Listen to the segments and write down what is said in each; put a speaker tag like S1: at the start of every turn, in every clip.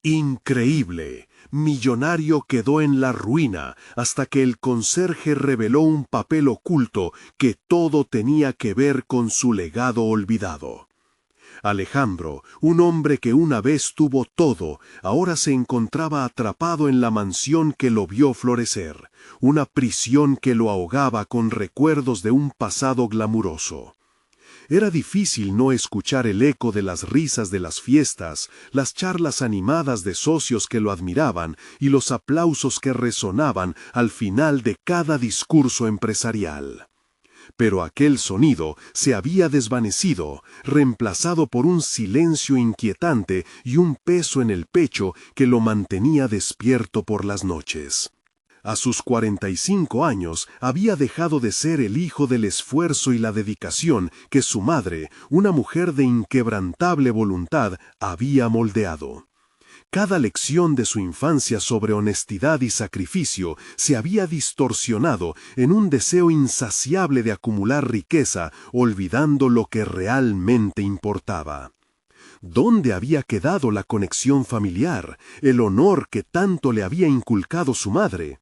S1: Increíble. Millonario quedó en la ruina hasta que el conserje reveló un papel oculto que todo tenía que ver con su legado olvidado. Alejandro, un hombre que una vez tuvo todo, ahora se encontraba atrapado en la mansión que lo vio florecer, una prisión que lo ahogaba con recuerdos de un pasado glamuroso. Era difícil no escuchar el eco de las risas de las fiestas, las charlas animadas de socios que lo admiraban y los aplausos que resonaban al final de cada discurso empresarial. Pero aquel sonido se había desvanecido, reemplazado por un silencio inquietante y un peso en el pecho que lo mantenía despierto por las noches. A sus 45 años había dejado de ser el hijo del esfuerzo y la dedicación que su madre, una mujer de inquebrantable voluntad, había moldeado. Cada lección de su infancia sobre honestidad y sacrificio se había distorsionado en un deseo insaciable de acumular riqueza, olvidando lo que realmente importaba. ¿Dónde había quedado la conexión familiar, el honor que tanto le había inculcado su madre?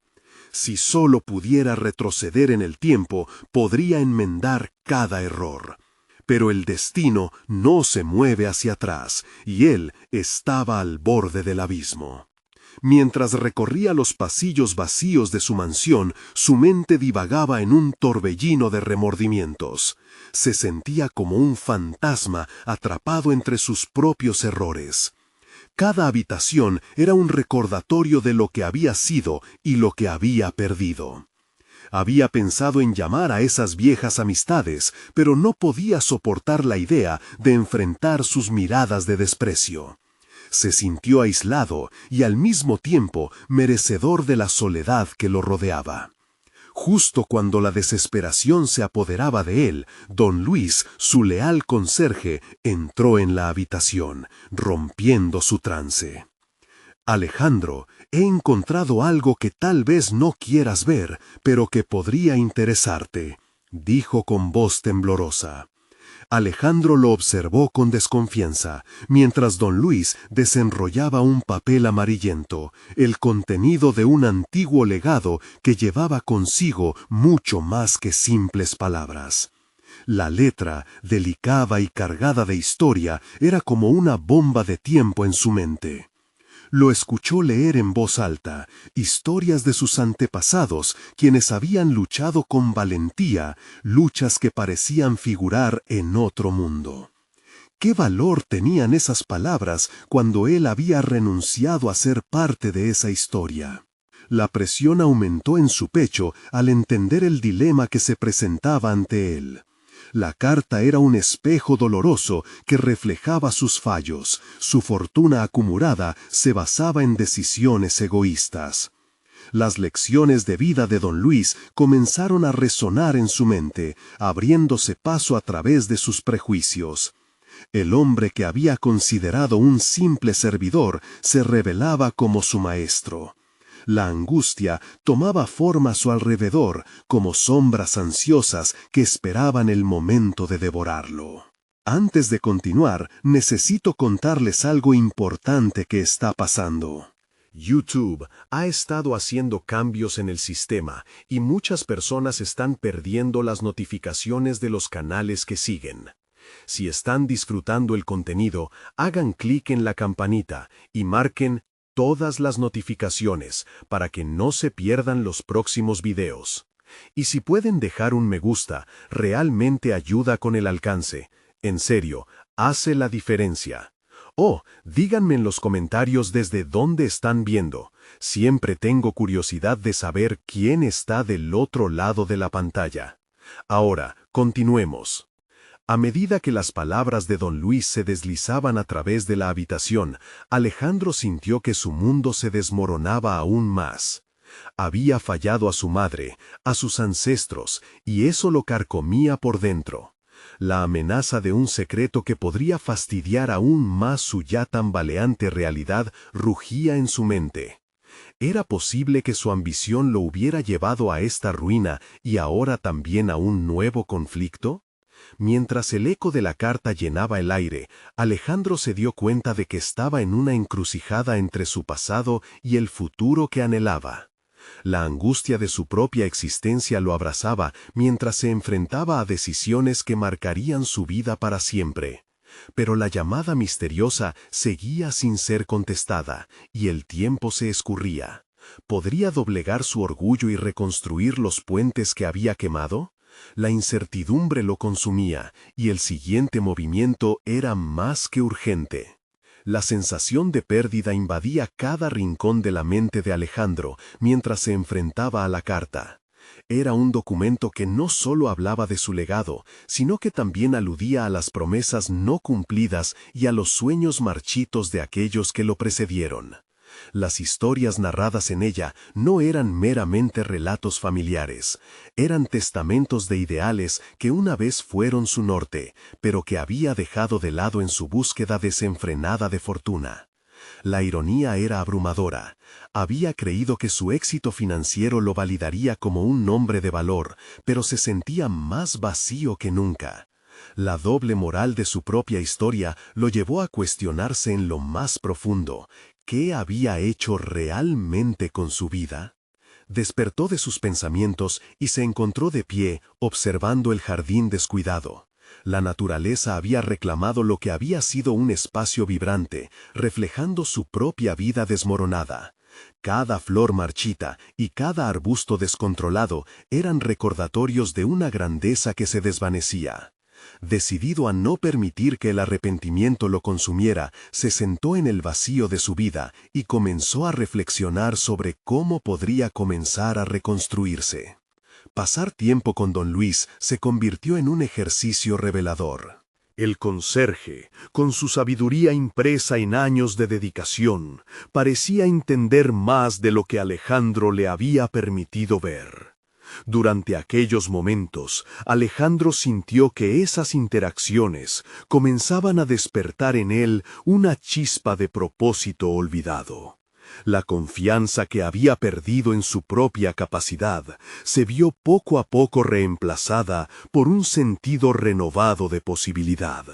S1: Si solo pudiera retroceder en el tiempo, podría enmendar cada error. Pero el destino no se mueve hacia atrás, y él estaba al borde del abismo. Mientras recorría los pasillos vacíos de su mansión, su mente divagaba en un torbellino de remordimientos. Se sentía como un fantasma atrapado entre sus propios errores. Cada habitación era un recordatorio de lo que había sido y lo que había perdido. Había pensado en llamar a esas viejas amistades, pero no podía soportar la idea de enfrentar sus miradas de desprecio. Se sintió aislado y al mismo tiempo merecedor de la soledad que lo rodeaba. Justo cuando la desesperación se apoderaba de él, don Luis, su leal conserje, entró en la habitación, rompiendo su trance. Alejandro, he encontrado algo que tal vez no quieras ver, pero que podría interesarte, dijo con voz temblorosa. Alejandro lo observó con desconfianza, mientras don Luis desenrollaba un papel amarillento, el contenido de un antiguo legado que llevaba consigo mucho más que simples palabras. La letra, delicada y cargada de historia, era como una bomba de tiempo en su mente. Lo escuchó leer en voz alta, historias de sus antepasados, quienes habían luchado con valentía, luchas que parecían figurar en otro mundo. ¿Qué valor tenían esas palabras cuando él había renunciado a ser parte de esa historia? La presión aumentó en su pecho al entender el dilema que se presentaba ante él. La carta era un espejo doloroso que reflejaba sus fallos. Su fortuna acumulada se basaba en decisiones egoístas. Las lecciones de vida de don Luis comenzaron a resonar en su mente, abriéndose paso a través de sus prejuicios. El hombre que había considerado un simple servidor se revelaba como su maestro. La angustia tomaba forma a su alrededor, como sombras ansiosas que esperaban el momento de devorarlo. Antes de continuar, necesito contarles algo importante que está pasando. YouTube ha estado haciendo cambios en el sistema y muchas personas están perdiendo las notificaciones de los canales que siguen. Si están disfrutando el contenido, hagan clic en la campanita y marquen todas las notificaciones para que no se pierdan los próximos videos. Y si pueden dejar un me gusta, realmente ayuda con el alcance. En serio, hace la diferencia. Díganme en los comentarios desde dónde están viendo. Siempre tengo curiosidad de saber quién está del otro lado de la pantalla. Ahora, continuemos. A medida que las palabras de don Luis se deslizaban a través de la habitación, Alejandro sintió que su mundo se desmoronaba aún más. Había fallado a su madre, a sus ancestros, y eso lo carcomía por dentro. La amenaza de un secreto que podría fastidiar aún más su ya tambaleante realidad rugía en su mente. ¿Era posible que su ambición lo hubiera llevado a esta ruina y ahora también a un nuevo conflicto? Mientras el eco de la carta llenaba el aire, Alejandro se dio cuenta de que estaba en una encrucijada entre su pasado y el futuro que anhelaba. La angustia de su propia existencia lo abrazaba mientras se enfrentaba a decisiones que marcarían su vida para siempre. Pero la llamada misteriosa seguía sin ser contestada, y el tiempo se escurría. ¿Podría doblegar su orgullo y reconstruir los puentes que había quemado? La incertidumbre lo consumía, y el siguiente movimiento era más que urgente. La sensación de pérdida invadía cada rincón de la mente de Alejandro mientras se enfrentaba a la carta. Era un documento que no solo hablaba de su legado, sino que también aludía a las promesas no cumplidas y a los sueños marchitos de aquellos que lo precedieron. Las historias narradas en ella no eran meramente relatos familiares, eran testamentos de ideales que una vez fueron su norte, pero que había dejado de lado en su búsqueda desenfrenada de fortuna. La ironía era abrumadora. Había creído que su éxito financiero lo validaría como un hombre de valor, pero se sentía más vacío que nunca. La doble moral de su propia historia lo llevó a cuestionarse en lo más profundo. ¿Qué había hecho realmente con su vida? Despertó de sus pensamientos y se encontró de pie, observando el jardín descuidado. La naturaleza había reclamado lo que había sido un espacio vibrante, reflejando su propia vida desmoronada. Cada flor marchita y cada arbusto descontrolado eran recordatorios de una grandeza que se desvanecía. Decidido a no permitir que el arrepentimiento lo consumiera, se sentó en el vacío de su vida y comenzó a reflexionar sobre cómo podría comenzar a reconstruirse. Pasar tiempo con don Luis se convirtió en un ejercicio revelador. El conserje, con su sabiduría impresa en años de dedicación, parecía entender más de lo que Alejandro le había permitido ver. Durante aquellos momentos, Alejandro sintió que esas interacciones comenzaban a despertar en él una chispa de propósito olvidado. La confianza que había perdido en su propia capacidad se vio poco a poco reemplazada por un sentido renovado de posibilidad.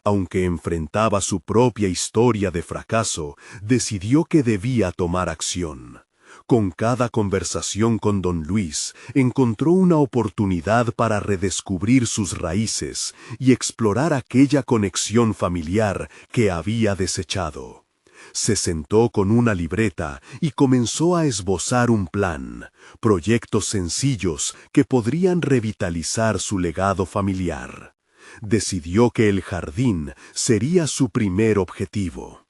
S1: Aunque enfrentaba su propia historia de fracaso, decidió que debía tomar acción. Con cada conversación con don Luis, encontró una oportunidad para redescubrir sus raíces y explorar aquella conexión familiar que había desechado. Se sentó con una libreta y comenzó a esbozar un plan, proyectos sencillos que podrían revitalizar su legado familiar. Decidió que el jardín sería su primer objetivo.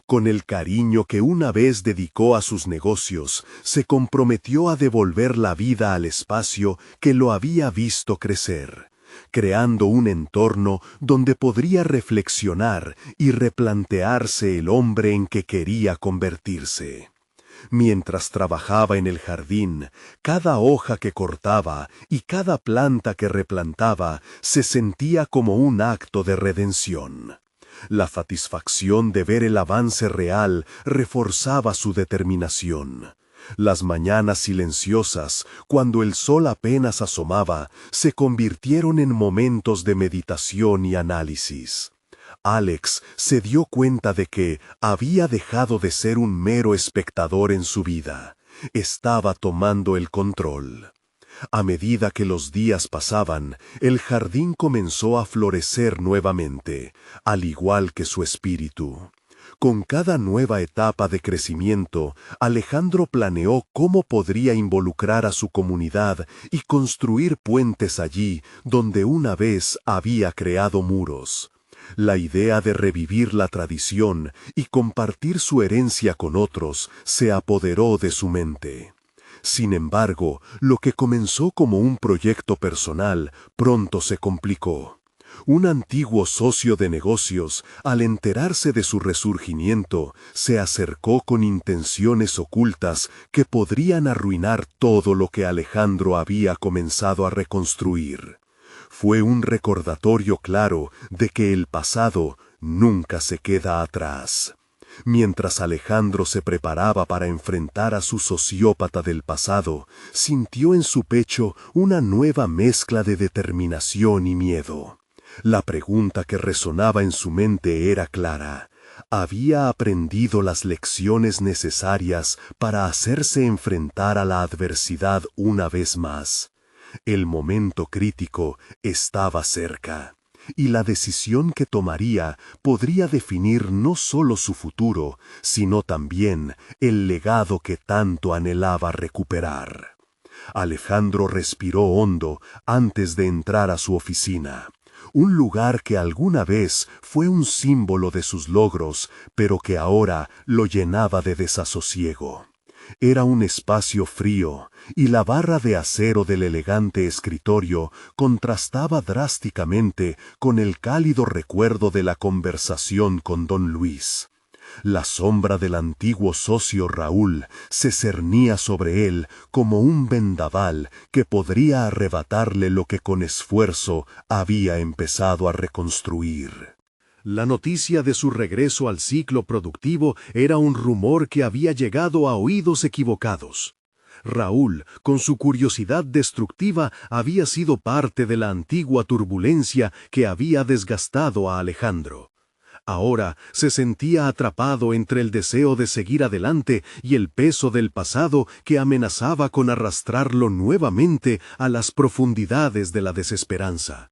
S1: Con el cariño que una vez dedicó a sus negocios, se comprometió a devolver la vida al espacio que lo había visto crecer, creando un entorno donde podría reflexionar y replantearse el hombre en que quería convertirse. Mientras trabajaba en el jardín, cada hoja que cortaba y cada planta que replantaba se sentía como un acto de redención. La satisfacción de ver el avance real reforzaba su determinación. Las mañanas silenciosas, cuando el sol apenas asomaba, se convirtieron en momentos de meditación y análisis. Alex se dio cuenta de que había dejado de ser un mero espectador en su vida. Estaba tomando el control. A medida que los días pasaban, el jardín comenzó a florecer nuevamente, al igual que su espíritu. Con cada nueva etapa de crecimiento, Alejandro planeó cómo podría involucrar a su comunidad y construir puentes allí donde una vez había creado muros. La idea de revivir la tradición y compartir su herencia con otros se apoderó de su mente. Sin embargo, lo que comenzó como un proyecto personal pronto se complicó. Un antiguo socio de negocios, al enterarse de su resurgimiento, se acercó con intenciones ocultas que podrían arruinar todo lo que Alejandro había comenzado a reconstruir. Fue un recordatorio claro de que el pasado nunca se queda atrás. Mientras Alejandro se preparaba para enfrentar a su sociópata del pasado, sintió en su pecho una nueva mezcla de determinación y miedo. La pregunta que resonaba en su mente era clara. ¿Había aprendido las lecciones necesarias para hacerse enfrentar a la adversidad una vez más? El momento crítico estaba cerca, y la decisión que tomaría podría definir no solo su futuro, sino también el legado que tanto anhelaba recuperar. Alejandro respiró hondo antes de entrar a su oficina. Un lugar que alguna vez fue un símbolo de sus logros, pero que ahora lo llenaba de desasosiego. Era un espacio frío, y la barra de acero del elegante escritorio contrastaba drásticamente con el cálido recuerdo de la conversación con don Luis. La sombra del antiguo socio Raúl se cernía sobre él como un vendaval que podría arrebatarle lo que con esfuerzo había empezado a reconstruir. La noticia de su regreso al ciclo productivo era un rumor que había llegado a oídos equivocados. Raúl, con su curiosidad destructiva, había sido parte de la antigua turbulencia que había desgastado a Alejandro. Ahora se sentía atrapado entre el deseo de seguir adelante y el peso del pasado que amenazaba con arrastrarlo nuevamente a las profundidades de la desesperanza.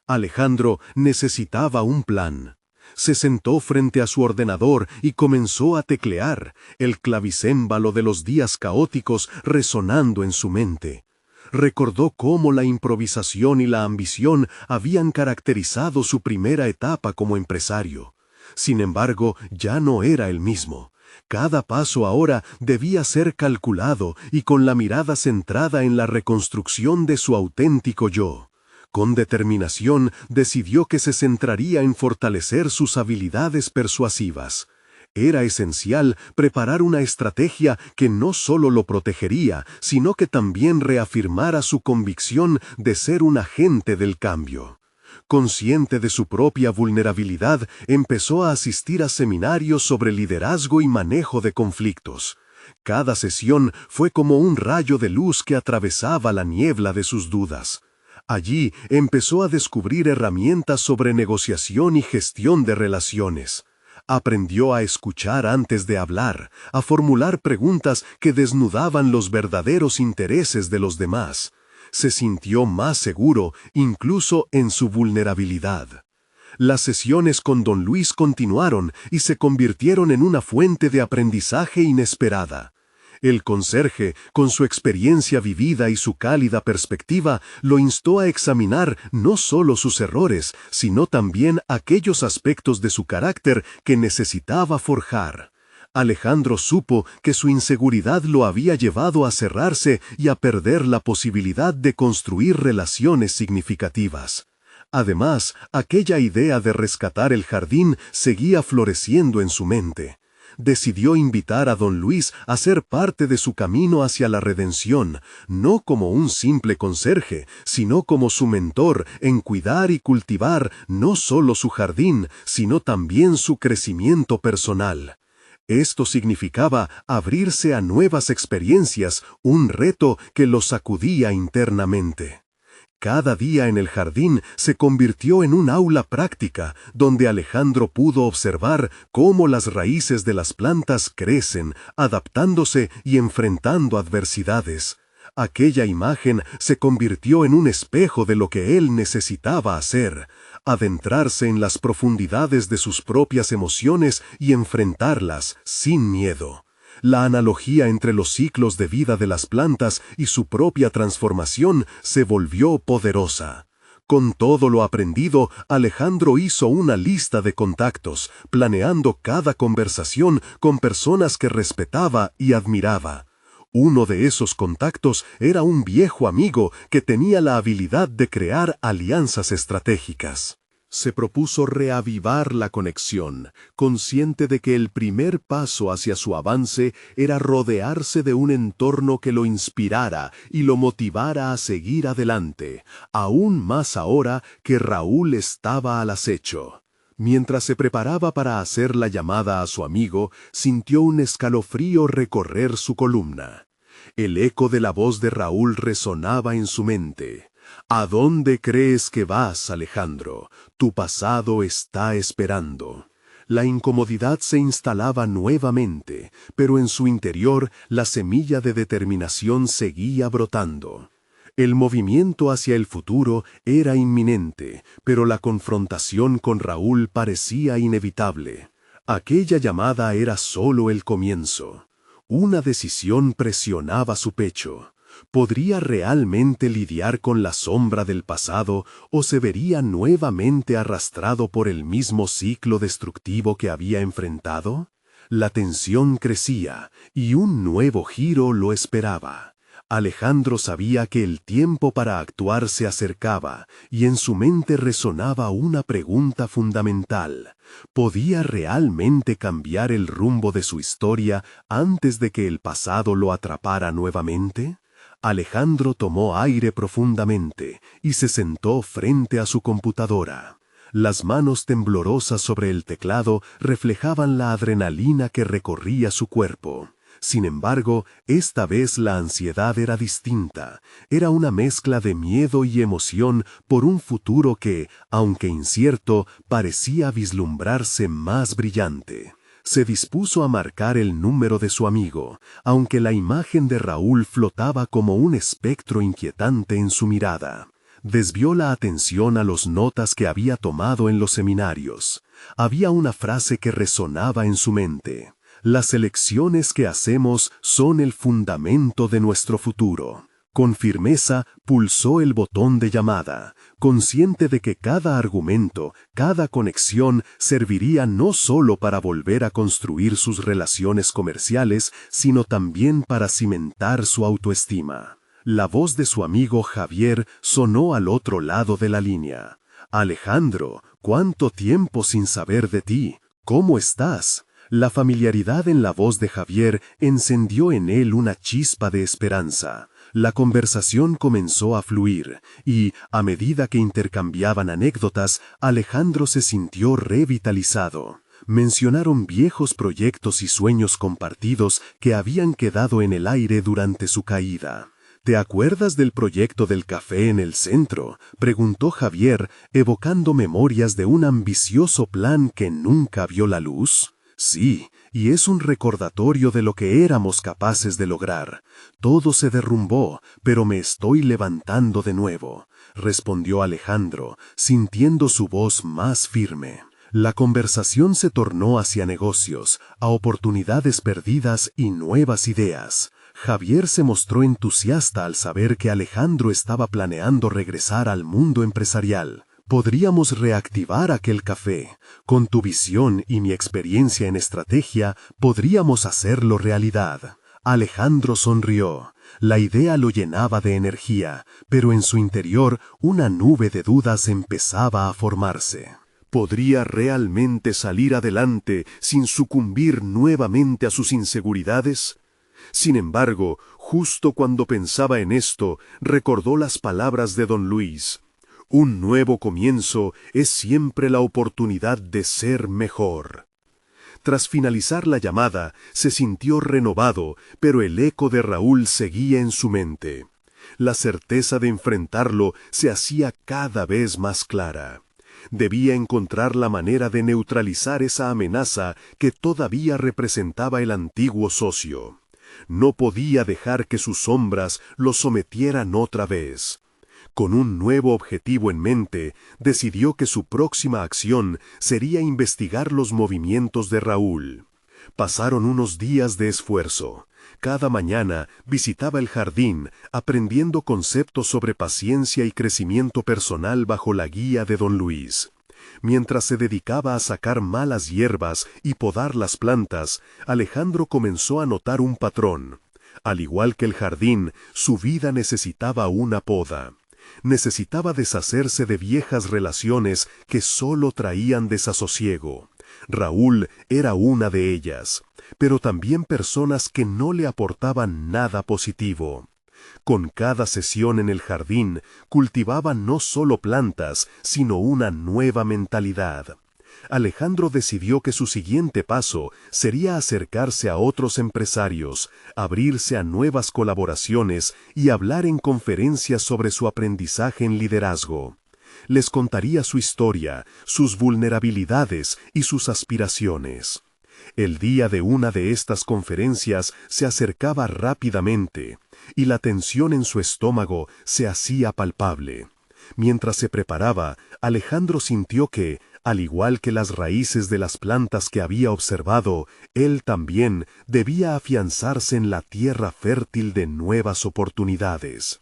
S1: Alejandro necesitaba un plan. Se sentó frente a su ordenador y comenzó a teclear, el clavicémbalo de los días caóticos resonando en su mente. Recordó cómo la improvisación y la ambición habían caracterizado su primera etapa como empresario. Sin embargo, ya no era el mismo. Cada paso ahora debía ser calculado y con la mirada centrada en la reconstrucción de su auténtico yo. Con determinación decidió que se centraría en fortalecer sus habilidades persuasivas. Era esencial preparar una estrategia que no solo lo protegería, sino que también reafirmara su convicción de ser un agente del cambio. Consciente de su propia vulnerabilidad, empezó a asistir a seminarios sobre liderazgo y manejo de conflictos. Cada sesión fue como un rayo de luz que atravesaba la niebla de sus dudas. Allí empezó a descubrir herramientas sobre negociación y gestión de relaciones. Aprendió a escuchar antes de hablar, a formular preguntas que desnudaban los verdaderos intereses de los demás. Se sintió más seguro, incluso en su vulnerabilidad. Las sesiones con don Luis continuaron y se convirtieron en una fuente de aprendizaje inesperada. El conserje, con su experiencia vivida y su cálida perspectiva, lo instó a examinar no solo sus errores, sino también aquellos aspectos de su carácter que necesitaba forjar. Alejandro supo que su inseguridad lo había llevado a cerrarse y a perder la posibilidad de construir relaciones significativas. Además, aquella idea de rescatar el jardín seguía floreciendo en su mente. Decidió invitar a don Luis a ser parte de su camino hacia la redención, no como un simple conserje, sino como su mentor en cuidar y cultivar no solo su jardín, sino también su crecimiento personal. Esto significaba abrirse a nuevas experiencias, un reto que lo sacudía internamente. Cada día en el jardín se convirtió en un aula práctica, donde Alejandro pudo observar cómo las raíces de las plantas crecen, adaptándose y enfrentando adversidades. Aquella imagen se convirtió en un espejo de lo que él necesitaba hacer, adentrarse en las profundidades de sus propias emociones y enfrentarlas sin miedo. La analogía entre los ciclos de vida de las plantas y su propia transformación se volvió poderosa. Con todo lo aprendido, Alejandro hizo una lista de contactos, planeando cada conversación con personas que respetaba y admiraba. Uno de esos contactos era un viejo amigo que tenía la habilidad de crear alianzas estratégicas. Se propuso reavivar la conexión, consciente de que el primer paso hacia su avance era rodearse de un entorno que lo inspirara y lo motivara a seguir adelante, aún más ahora que Raúl estaba al acecho. Mientras se preparaba para hacer la llamada a su amigo, sintió un escalofrío recorrer su columna. El eco de la voz de Raúl resonaba en su mente. ¿A dónde crees que vas, Alejandro? Tu pasado está esperando. La incomodidad se instalaba nuevamente, pero en su interior la semilla de determinación seguía brotando. El movimiento hacia el futuro era inminente, pero la confrontación con Raúl parecía inevitable. Aquella llamada era solo el comienzo. Una decisión presionaba su pecho. ¿Podría realmente lidiar con la sombra del pasado o se vería nuevamente arrastrado por el mismo ciclo destructivo que había enfrentado? La tensión crecía y un nuevo giro lo esperaba. Alejandro sabía que el tiempo para actuar se acercaba y en su mente resonaba una pregunta fundamental. ¿Podía realmente cambiar el rumbo de su historia antes de que el pasado lo atrapara nuevamente? Alejandro tomó aire profundamente y se sentó frente a su computadora. Las manos temblorosas sobre el teclado reflejaban la adrenalina que recorría su cuerpo. Sin embargo, esta vez la ansiedad era distinta. Era una mezcla de miedo y emoción por un futuro que, aunque incierto, parecía vislumbrarse más brillante. Se dispuso a marcar el número de su amigo, aunque la imagen de Raúl flotaba como un espectro inquietante en su mirada. Desvió la atención a las notas que había tomado en los seminarios. Había una frase que resonaba en su mente. Las elecciones que hacemos son el fundamento de nuestro futuro. Con firmeza pulsó el botón de llamada, consciente de que cada argumento, cada conexión serviría no solo para volver a construir sus relaciones comerciales, sino también para cimentar su autoestima. La voz de su amigo Javier sonó al otro lado de la línea. «Alejandro, ¿cuánto tiempo sin saber de ti? ¿Cómo estás?» La familiaridad en la voz de Javier encendió en él una chispa de esperanza. La conversación comenzó a fluir, y, a medida que intercambiaban anécdotas, Alejandro se sintió revitalizado. Mencionaron viejos proyectos y sueños compartidos que habían quedado en el aire durante su caída. ¿Te acuerdas del proyecto del café en el centro?, preguntó Javier, evocando memorias de un ambicioso plan que nunca vio la luz. Sí, y es un recordatorio de lo que éramos capaces de lograr. Todo se derrumbó, pero me estoy levantando de nuevo, respondió Alejandro, sintiendo su voz más firme. La conversación se tornó hacia negocios, a oportunidades perdidas y nuevas ideas. Javier se mostró entusiasta al saber que Alejandro estaba planeando regresar al mundo empresarial. Podríamos reactivar aquel café. Con tu visión y mi experiencia en estrategia, podríamos hacerlo realidad. Alejandro sonrió. La idea lo llenaba de energía, pero en su interior una nube de dudas empezaba a formarse. ¿Podría realmente salir adelante sin sucumbir nuevamente a sus inseguridades? Sin embargo, justo cuando pensaba en esto, recordó las palabras de don Luis. Un nuevo comienzo es siempre la oportunidad de ser mejor. Tras finalizar la llamada, se sintió renovado, pero el eco de Raúl seguía en su mente. La certeza de enfrentarlo se hacía cada vez más clara. Debía encontrar la manera de neutralizar esa amenaza que todavía representaba el antiguo socio. No podía dejar que sus sombras lo sometieran otra vez. Con un nuevo objetivo en mente, decidió que su próxima acción sería investigar los movimientos de Raúl. Pasaron unos días de esfuerzo. Cada mañana visitaba el jardín, aprendiendo conceptos sobre paciencia y crecimiento personal bajo la guía de don Luis. Mientras se dedicaba a sacar malas hierbas y podar las plantas, Alejandro comenzó a notar un patrón. Al igual que el jardín, su vida necesitaba una poda. Necesitaba deshacerse de viejas relaciones que solo traían desasosiego. Raúl era una de ellas, pero también personas que no le aportaban nada positivo. Con cada sesión en el jardín, cultivaba no solo plantas, sino una nueva mentalidad. Alejandro decidió que su siguiente paso sería acercarse a otros empresarios, abrirse a nuevas colaboraciones y hablar en conferencias sobre su aprendizaje en liderazgo. Les contaría su historia, sus vulnerabilidades y sus aspiraciones. El día de una de estas conferencias se acercaba rápidamente, y la tensión en su estómago se hacía palpable. Mientras se preparaba, Alejandro sintió que, al igual que las raíces de las plantas que había observado, él también debía afianzarse en la tierra fértil de nuevas oportunidades.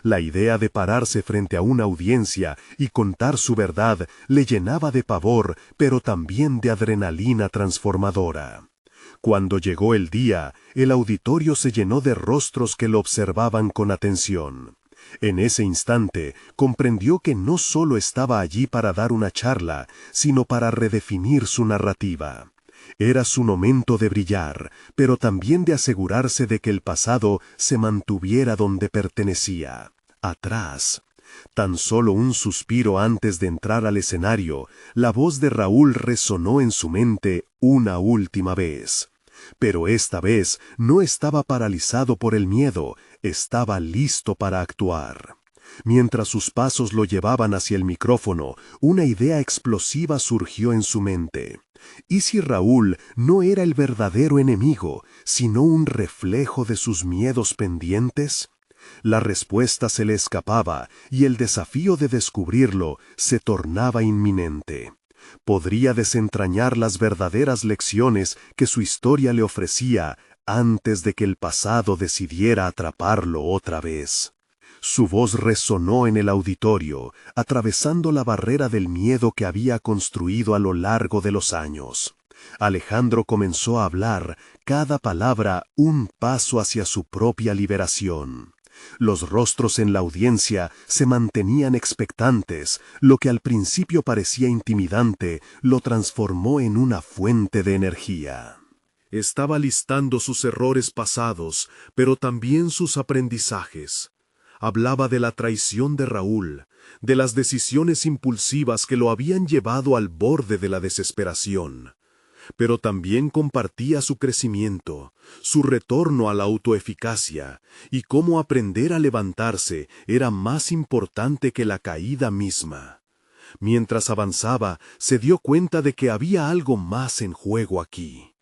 S1: La idea de pararse frente a una audiencia y contar su verdad le llenaba de pavor, pero también de adrenalina transformadora. Cuando llegó el día, el auditorio se llenó de rostros que lo observaban con atención. En ese instante, comprendió que no solo estaba allí para dar una charla, sino para redefinir su narrativa. Era su momento de brillar, pero también de asegurarse de que el pasado se mantuviera donde pertenecía, atrás. Tan solo un suspiro antes de entrar al escenario, la voz de Raúl resonó en su mente una última vez. Pero esta vez no estaba paralizado por el miedo, estaba listo para actuar. Mientras sus pasos lo llevaban hacia el micrófono, una idea explosiva surgió en su mente. ¿Y si Raúl no era el verdadero enemigo, sino un reflejo de sus miedos pendientes? La respuesta se le escapaba, y el desafío de descubrirlo se tornaba inminente. Podría desentrañar las verdaderas lecciones que su historia le ofrecía antes de que el pasado decidiera atraparlo otra vez. Su voz resonó en el auditorio, atravesando la barrera del miedo que había construido a lo largo de los años. Alejandro comenzó a hablar, cada palabra un paso hacia su propia liberación. Los rostros en la audiencia se mantenían expectantes, lo que al principio parecía intimidante, lo transformó en una fuente de energía. Estaba listando sus errores pasados, pero también sus aprendizajes. Hablaba de la traición de Raúl, de las decisiones impulsivas que lo habían llevado al borde de la desesperación. Pero también compartía su crecimiento, su retorno a la autoeficacia, y cómo aprender a levantarse era más importante que la caída misma. Mientras avanzaba, se dio cuenta de que había algo más en juego aquí.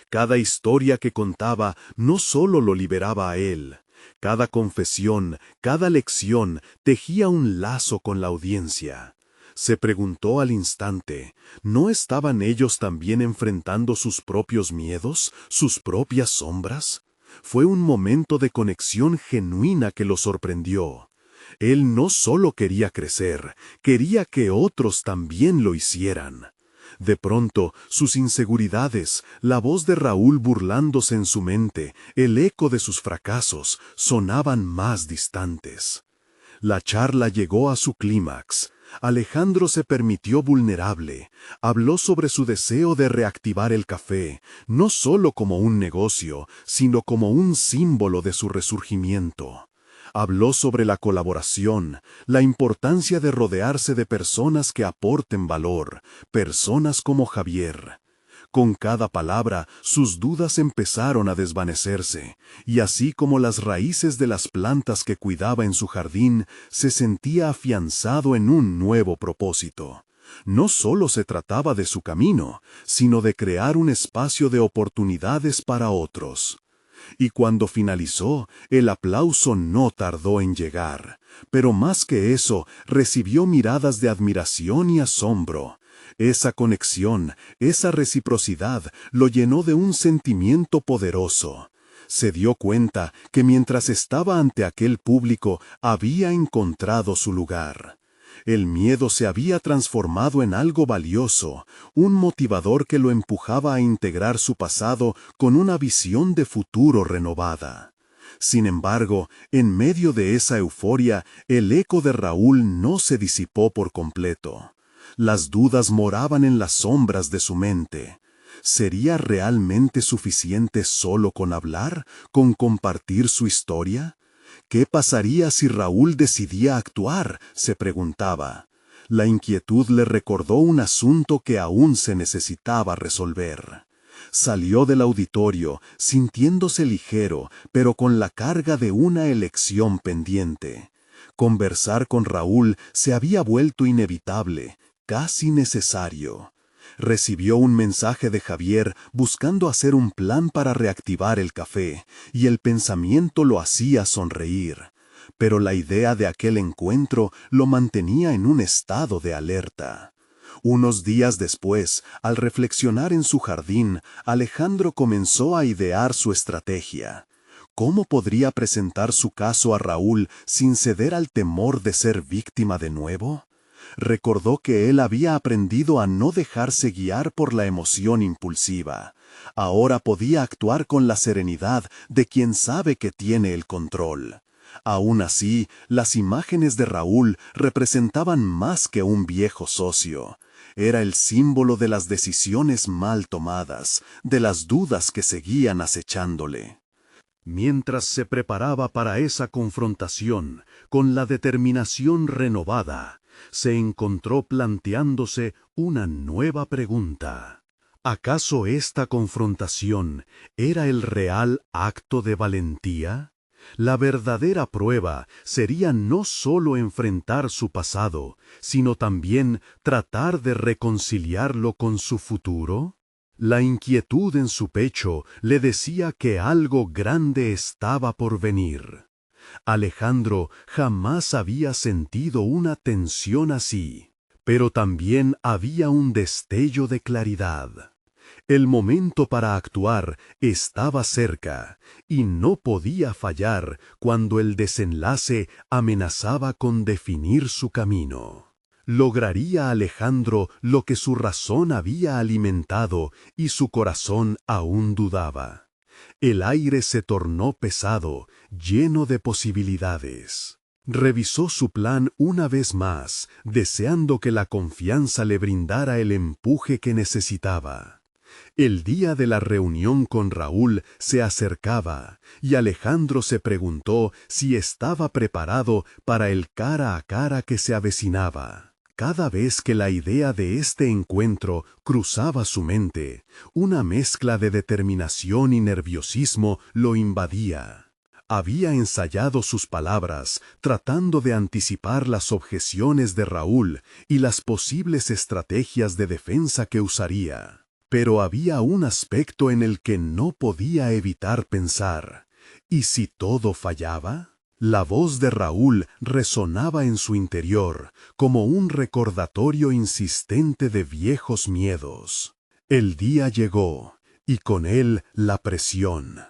S1: Cada historia que contaba no solo lo liberaba a él. Cada confesión, cada lección tejía un lazo con la audiencia. Se preguntó al instante, ¿no estaban ellos también enfrentando sus propios miedos, sus propias sombras? Fue un momento de conexión genuina que lo sorprendió. Él no solo quería crecer, quería que otros también lo hicieran. De pronto, sus inseguridades, la voz de Raúl burlándose en su mente, el eco de sus fracasos, sonaban más distantes. La charla llegó a su clímax. Alejandro se permitió vulnerable, habló sobre su deseo de reactivar el café, no solo como un negocio, sino como un símbolo de su resurgimiento. Habló sobre la colaboración, la importancia de rodearse de personas que aporten valor, personas como Javier. Con cada palabra, sus dudas empezaron a desvanecerse, y así como las raíces de las plantas que cuidaba en su jardín, se sentía afianzado en un nuevo propósito. No solo se trataba de su camino, sino de crear un espacio de oportunidades para otros. Y cuando finalizó, el aplauso no tardó en llegar, pero más que eso, recibió miradas de admiración y asombro. Esa conexión, esa reciprocidad, lo llenó de un sentimiento poderoso. Se dio cuenta que mientras estaba ante aquel público, había encontrado su lugar. El miedo se había transformado en algo valioso, un motivador que lo empujaba a integrar su pasado con una visión de futuro renovada. Sin embargo, en medio de esa euforia, el eco de Raúl no se disipó por completo. Las dudas moraban en las sombras de su mente. ¿Sería realmente suficiente solo con hablar, con compartir su historia? ¿Qué pasaría si Raúl decidía actuar?, se preguntaba. La inquietud le recordó un asunto que aún se necesitaba resolver. Salió del auditorio, sintiéndose ligero, pero con la carga de una elección pendiente. Conversar con Raúl se había vuelto inevitable, casi necesario. Recibió un mensaje de Javier buscando hacer un plan para reactivar el café, y el pensamiento lo hacía sonreír. Pero la idea de aquel encuentro lo mantenía en un estado de alerta. Unos días después, al reflexionar en su jardín, Alejandro comenzó a idear su estrategia. ¿Cómo podría presentar su caso a Raúl sin ceder al temor de ser víctima de nuevo? Recordó que él había aprendido a no dejarse guiar por la emoción impulsiva. Ahora podía actuar con la serenidad de quien sabe que tiene el control. Aún así, las imágenes de Raúl representaban más que un viejo socio. Era el símbolo de las decisiones mal tomadas, de las dudas que seguían acechándole. Mientras se preparaba para esa confrontación, con la determinación renovada, se encontró planteándose una nueva pregunta. ¿Acaso esta confrontación era el real acto de valentía? La verdadera prueba sería no solo enfrentar su pasado, sino también tratar de reconciliarlo con su futuro. La inquietud en su pecho le decía que algo grande estaba por venir. Alejandro jamás había sentido una tensión así, pero también había un destello de claridad. El momento para actuar estaba cerca, y no podía fallar cuando el desenlace amenazaba con definir su camino. ¿Lograría Alejandro lo que su razón había alimentado y su corazón aún dudaba? El aire se tornó pesado, lleno de posibilidades. Revisó su plan una vez más, deseando que la confianza le brindara el empuje que necesitaba. El día de la reunión con Raúl se acercaba, y Alejandro se preguntó si estaba preparado para el cara a cara que se avecinaba. Cada vez que la idea de este encuentro cruzaba su mente, una mezcla de determinación y nerviosismo lo invadía. Había ensayado sus palabras, tratando de anticipar las objeciones de Raúl y las posibles estrategias de defensa que usaría. Pero había un aspecto en el que no podía evitar pensar. ¿Y si todo fallaba? La voz de Raúl resonaba en su interior, como un recordatorio insistente de viejos miedos. El día llegó, y con él la presión.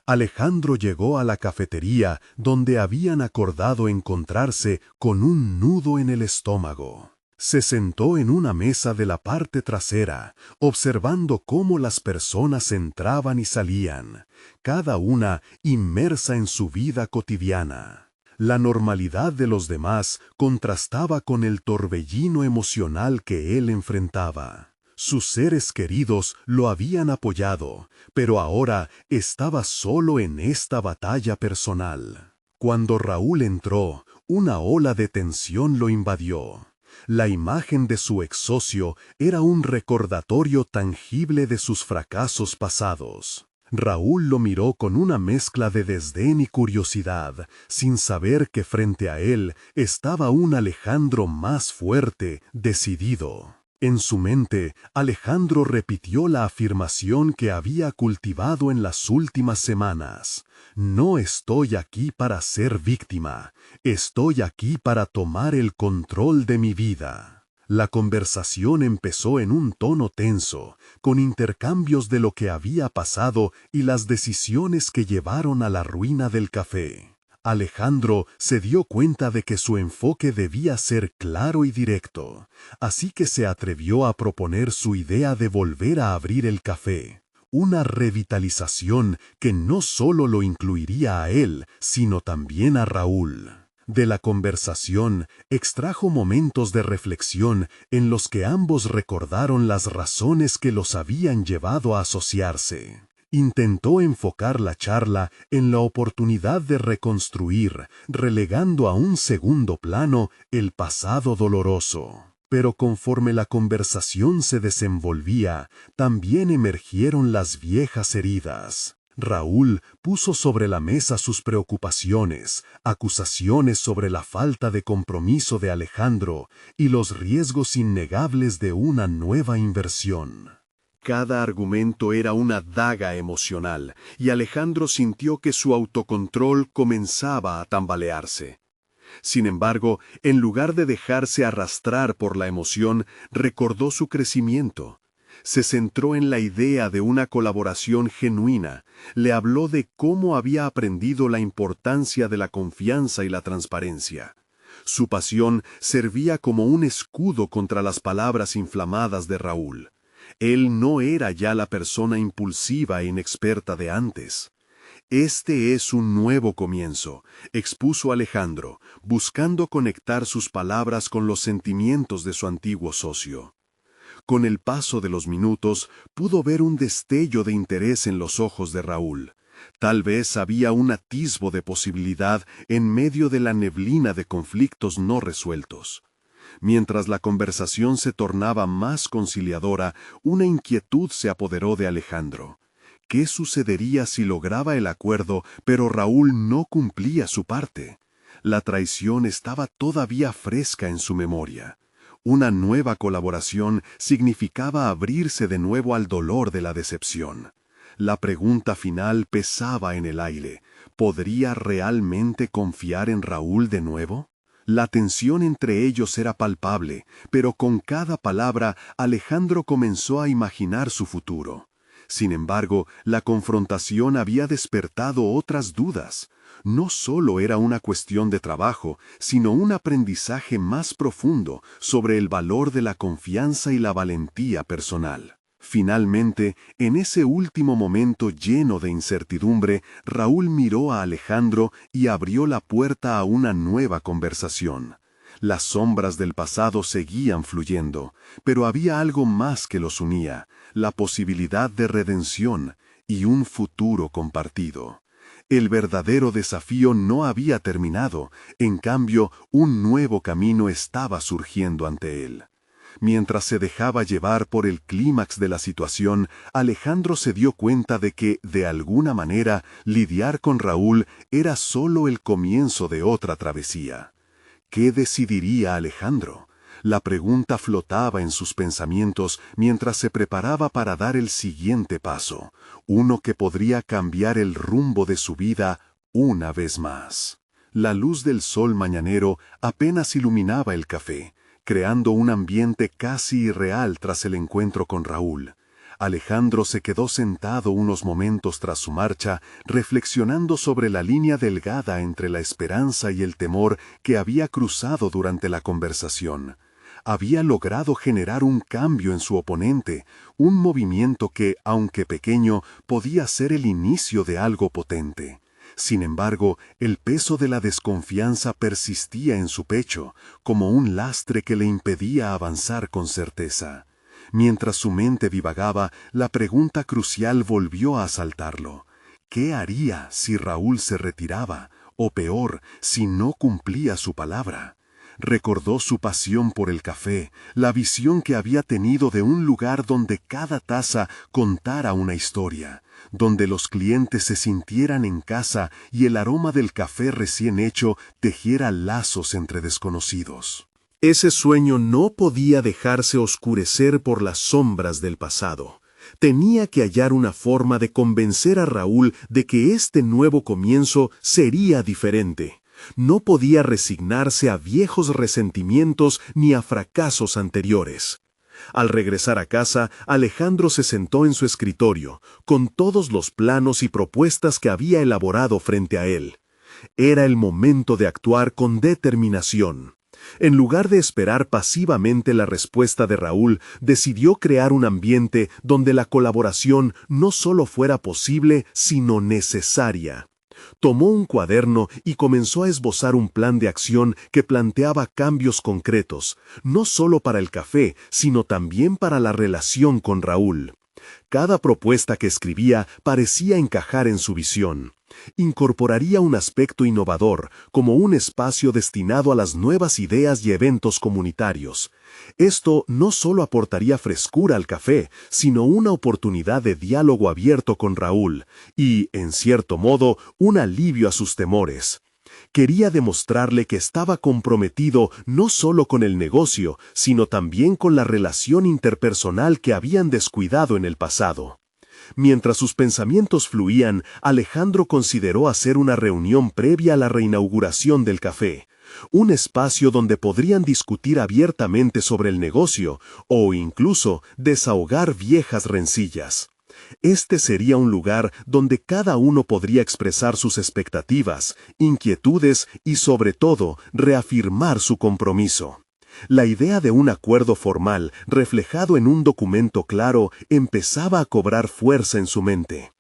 S1: Alejandro llegó a la cafetería donde habían acordado encontrarse con un nudo en el estómago. Se sentó en una mesa de la parte trasera, observando cómo las personas entraban y salían, cada una inmersa en su vida cotidiana. La normalidad de los demás contrastaba con el torbellino emocional que él enfrentaba. Sus seres queridos lo habían apoyado, pero ahora estaba solo en esta batalla personal. Cuando Raúl entró, una ola de tensión lo invadió. La imagen de su ex socio era un recordatorio tangible de sus fracasos pasados. Raúl lo miró con una mezcla de desdén y curiosidad, sin saber que frente a él estaba un Alejandro más fuerte, decidido. En su mente, Alejandro repitió la afirmación que había cultivado en las últimas semanas. No estoy aquí para ser víctima, estoy aquí para tomar el control de mi vida. La conversación empezó en un tono tenso, con intercambios de lo que había pasado y las decisiones que llevaron a la ruina del café. Alejandro se dio cuenta de que su enfoque debía ser claro y directo, así que se atrevió a proponer su idea de volver a abrir el café. Una revitalización que no solo lo incluiría a él, sino también a Raúl. De la conversación extrajo momentos de reflexión en los que ambos recordaron las razones que los habían llevado a asociarse. Intentó enfocar la charla en la oportunidad de reconstruir, relegando a un segundo plano el pasado doloroso. Pero conforme la conversación se desenvolvía, también emergieron las viejas heridas. Raúl puso sobre la mesa sus preocupaciones, acusaciones sobre la falta de compromiso de Alejandro y los riesgos innegables de una nueva inversión. Cada argumento era una daga emocional, y Alejandro sintió que su autocontrol comenzaba a tambalearse. Sin embargo, en lugar de dejarse arrastrar por la emoción, recordó su crecimiento. Se centró en la idea de una colaboración genuina, le habló de cómo había aprendido la importancia de la confianza y la transparencia. Su pasión servía como un escudo contra las palabras inflamadas de Raúl. Él no era ya la persona impulsiva e inexperta de antes. Este es un nuevo comienzo, expuso Alejandro, buscando conectar sus palabras con los sentimientos de su antiguo socio. Con el paso de los minutos, pudo ver un destello de interés en los ojos de Raúl. Tal vez había un atisbo de posibilidad en medio de la neblina de conflictos no resueltos. Mientras la conversación se tornaba más conciliadora, una inquietud se apoderó de Alejandro. ¿Qué sucedería si lograba el acuerdo, pero Raúl no cumplía su parte? La traición estaba todavía fresca en su memoria. Una nueva colaboración significaba abrirse de nuevo al dolor de la decepción. La pregunta final pesaba en el aire. ¿Podría realmente confiar en Raúl de nuevo? La tensión entre ellos era palpable, pero con cada palabra Alejandro comenzó a imaginar su futuro. Sin embargo, la confrontación había despertado otras dudas. No solo era una cuestión de trabajo, sino un aprendizaje más profundo sobre el valor de la confianza y la valentía personal. Finalmente, en ese último momento lleno de incertidumbre, Raúl miró a Alejandro y abrió la puerta a una nueva conversación. Las sombras del pasado seguían fluyendo, pero había algo más que los unía, la posibilidad de redención y un futuro compartido. El verdadero desafío no había terminado, en cambio, un nuevo camino estaba surgiendo ante él. Mientras se dejaba llevar por el clímax de la situación, Alejandro se dio cuenta de que, de alguna manera, lidiar con Raúl era solo el comienzo de otra travesía. ¿Qué decidiría Alejandro? La pregunta flotaba en sus pensamientos mientras se preparaba para dar el siguiente paso, uno que podría cambiar el rumbo de su vida una vez más. La luz del sol mañanero apenas iluminaba el café, creando un ambiente casi irreal tras el encuentro con Raúl. Alejandro se quedó sentado unos momentos tras su marcha, reflexionando sobre la línea delgada entre la esperanza y el temor que había cruzado durante la conversación. Había logrado generar un cambio en su oponente, un movimiento que, aunque pequeño, podía ser el inicio de algo potente. Sin embargo, el peso de la desconfianza persistía en su pecho, como un lastre que le impedía avanzar con certeza. Mientras su mente divagaba, la pregunta crucial volvió a asaltarlo. ¿Qué haría si Raúl se retiraba? O peor, si no cumplía su palabra. Recordó su pasión por el café, la visión que había tenido de un lugar donde cada taza contara una historia, donde los clientes se sintieran en casa y el aroma del café recién hecho tejiera lazos entre desconocidos. Ese sueño no podía dejarse oscurecer por las sombras del pasado. Tenía que hallar una forma de convencer a Raúl de que este nuevo comienzo sería diferente. No podía resignarse a viejos resentimientos ni a fracasos anteriores. Al regresar a casa, Alejandro se sentó en su escritorio, con todos los planos y propuestas que había elaborado frente a él. Era el momento de actuar con determinación. En lugar de esperar pasivamente la respuesta de Raúl, decidió crear un ambiente donde la colaboración no solo fuera posible, sino necesaria. Tomó un cuaderno y comenzó a esbozar un plan de acción que planteaba cambios concretos, no solo para el café, sino también para la relación con Raúl. Cada propuesta que escribía parecía encajar en su visión. Incorporaría un aspecto innovador, como un espacio destinado a las nuevas ideas y eventos comunitarios. Esto no solo aportaría frescura al café, sino una oportunidad de diálogo abierto con Raúl y, en cierto modo, un alivio a sus temores. Quería demostrarle que estaba comprometido no solo con el negocio, sino también con la relación interpersonal que habían descuidado en el pasado. Mientras sus pensamientos fluían, Alejandro consideró hacer una reunión previa a la reinauguración del café, un espacio donde podrían discutir abiertamente sobre el negocio o incluso desahogar viejas rencillas. Este sería un lugar donde cada uno podría expresar sus expectativas, inquietudes y, sobre todo, reafirmar su compromiso. La idea de un acuerdo formal, reflejado en un documento claro, empezaba a cobrar fuerza en su mente.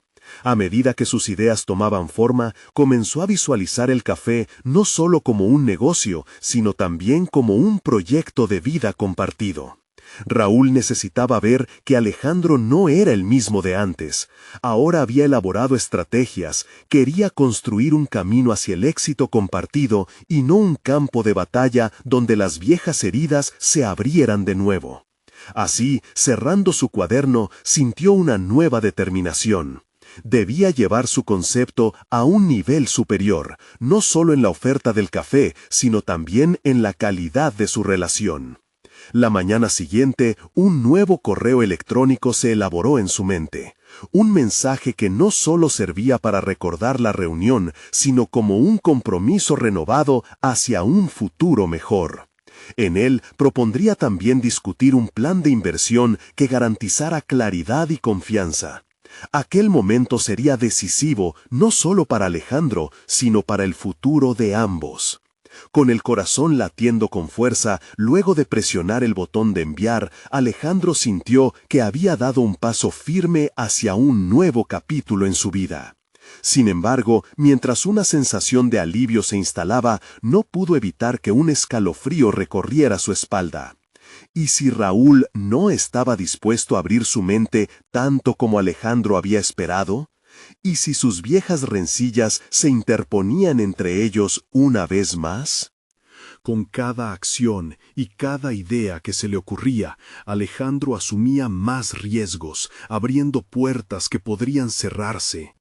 S1: A medida que sus ideas tomaban forma, comenzó a visualizar el café no solo como un negocio, sino también como un proyecto de vida compartido. Raúl necesitaba ver que Alejandro no era el mismo de antes. Ahora había elaborado estrategias, quería construir un camino hacia el éxito compartido y no un campo de batalla donde las viejas heridas se abrieran de nuevo. Así, cerrando su cuaderno, sintió una nueva determinación. Debía llevar su concepto a un nivel superior, no solo en la oferta del café, sino también en la calidad de su relación. La mañana siguiente, un nuevo correo electrónico se elaboró en su mente. Un mensaje que no solo servía para recordar la reunión, sino como un compromiso renovado hacia un futuro mejor. En él propondría también discutir un plan de inversión que garantizara claridad y confianza. Aquel momento sería decisivo no solo para Alejandro, sino para el futuro de ambos. Con el corazón latiendo con fuerza, luego de presionar el botón de enviar, Alejandro sintió que había dado un paso firme hacia un nuevo capítulo en su vida. Sin embargo, mientras una sensación de alivio se instalaba, no pudo evitar que un escalofrío recorriera su espalda. ¿Y si Raúl no estaba dispuesto a abrir su mente tanto como Alejandro había esperado? ¿Y si sus viejas rencillas se interponían entre ellos una vez más? Con cada acción y cada idea que se le ocurría, Alejandro asumía más riesgos, abriendo puertas que podrían cerrarse.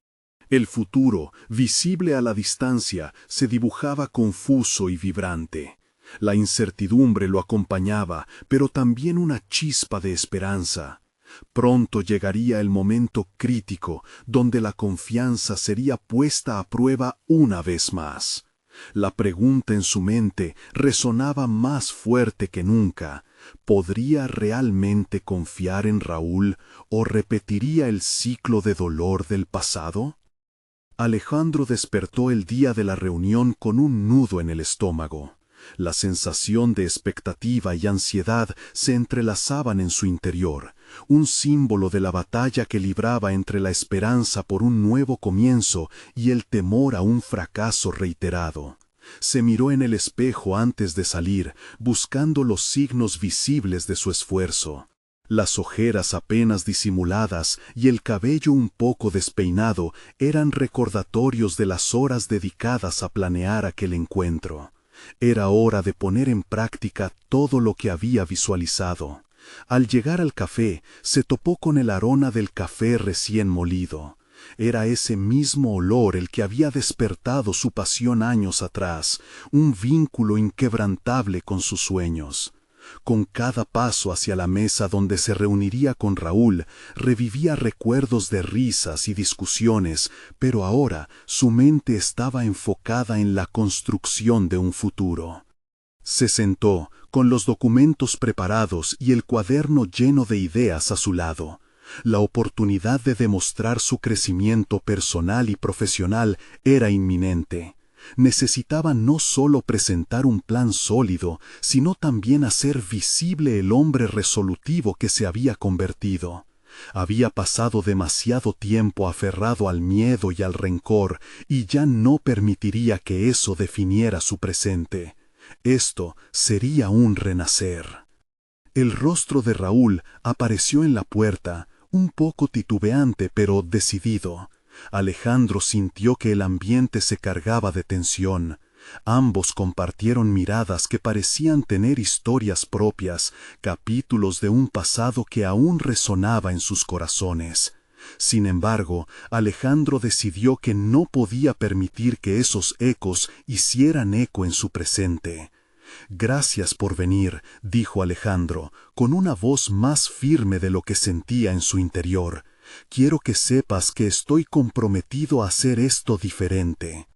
S1: El futuro, visible a la distancia, se dibujaba confuso y vibrante. La incertidumbre lo acompañaba, pero también una chispa de esperanza. Pronto llegaría el momento crítico, donde la confianza sería puesta a prueba una vez más. La pregunta en su mente resonaba más fuerte que nunca. ¿Podría realmente confiar en Raúl o repetiría el ciclo de dolor del pasado? Alejandro despertó el día de la reunión con un nudo en el estómago. La sensación de expectativa y ansiedad se entrelazaban en su interior, un símbolo de la batalla que libraba entre la esperanza por un nuevo comienzo y el temor a un fracaso reiterado. Se miró en el espejo antes de salir, buscando los signos visibles de su esfuerzo. Las ojeras apenas disimuladas y el cabello un poco despeinado eran recordatorios de las horas dedicadas a planear aquel encuentro. Era hora de poner en práctica todo lo que había visualizado. Al llegar al café, se topó con el aroma del café recién molido. Era ese mismo olor el que había despertado su pasión años atrás, un vínculo inquebrantable con sus sueños. Con cada paso hacia la mesa donde se reuniría con Raúl, revivía recuerdos de risas y discusiones, pero ahora su mente estaba enfocada en la construcción de un futuro. Se sentó, con los documentos preparados y el cuaderno lleno de ideas a su lado. La oportunidad de demostrar su crecimiento personal y profesional era inminente. Necesitaba no solo presentar un plan sólido, sino también hacer visible el hombre resolutivo que se había convertido. Había pasado demasiado tiempo aferrado al miedo y al rencor, y ya no permitiría que eso definiera su presente. Esto sería un renacer. El rostro de Raúl apareció en la puerta,
S2: Un poco titubeante pero decidido. Alejandro sintió que el ambiente se cargaba de tensión. Ambos compartieron miradas que parecían tener historias propias, capítulos de un pasado que aún resonaba en sus corazones. Sin embargo, Alejandro decidió que no podía permitir que esos ecos hicieran eco en su presente. «Gracias por venir», dijo Alejandro, con una voz más firme de lo que sentía en su interior. «Quiero que sepas que estoy comprometido a hacer esto diferente».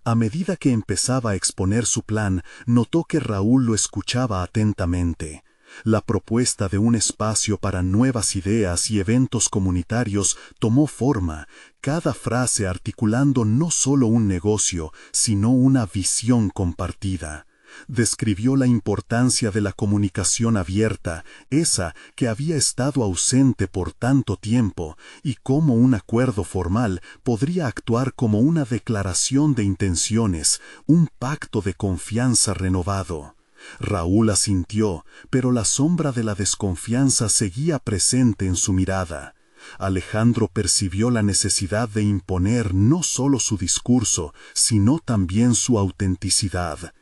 S2: A medida que empezaba a exponer su plan, notó que Raúl lo escuchaba atentamente. La propuesta de un espacio para nuevas ideas y eventos comunitarios tomó forma, cada frase articulando no solo un negocio, sino una visión compartida. Describió la importancia de la comunicación abierta, esa que había estado ausente por tanto tiempo, y cómo un acuerdo formal podría actuar como una declaración de intenciones, un pacto de confianza renovado. Raúl asintió, pero la sombra de la desconfianza seguía presente en su mirada. Alejandro percibió la necesidad de imponer no solo su discurso, sino también su autenticidad.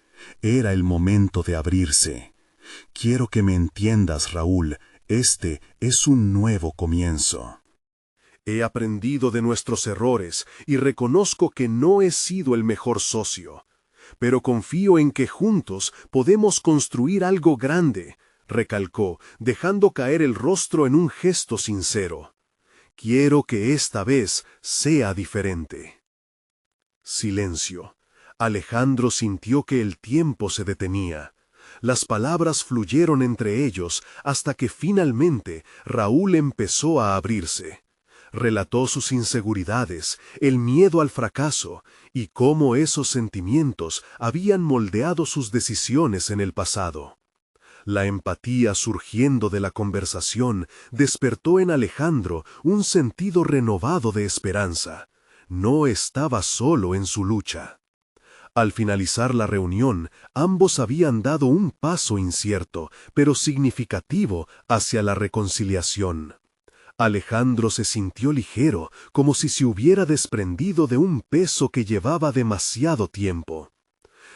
S2: Era el momento de abrirse. «Quiero que me entiendas, Raúl, este es un nuevo comienzo.
S1: He aprendido de nuestros errores y reconozco que no he sido el mejor socio. Pero confío en que juntos podemos construir algo grande», recalcó, dejando caer el rostro en un gesto sincero. «Quiero que esta vez sea diferente». Silencio. Alejandro sintió que el tiempo se detenía. Las palabras fluyeron entre ellos hasta que finalmente Raúl empezó a abrirse. Relató sus inseguridades, el miedo al fracaso y cómo esos sentimientos habían moldeado sus decisiones en el pasado. La empatía surgiendo de la conversación despertó en Alejandro un sentido renovado de esperanza. No estaba solo en su lucha. Al finalizar la reunión, ambos habían dado un paso incierto, pero significativo, hacia la reconciliación. Alejandro se sintió ligero, como si se hubiera desprendido de un peso que llevaba demasiado tiempo.